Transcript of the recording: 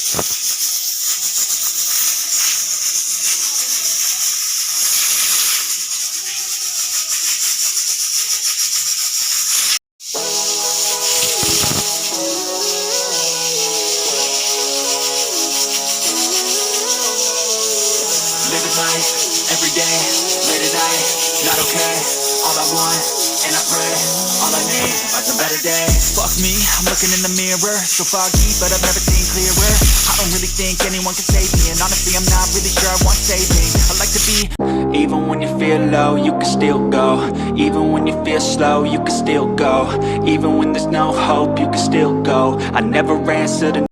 Living life, everyday, late at night, not okay. All I want, and I pray, all I need are some better days. Fuck me, I'm looking in the mirror, so foggy, but I've never seen clearer. I don't really think anyone can save me, and honestly I'm not really sure I want saving. I like to be, even when you feel low, you can still go. Even when you feel slow, you can still go. Even when there's no hope, you can still go. I never answer to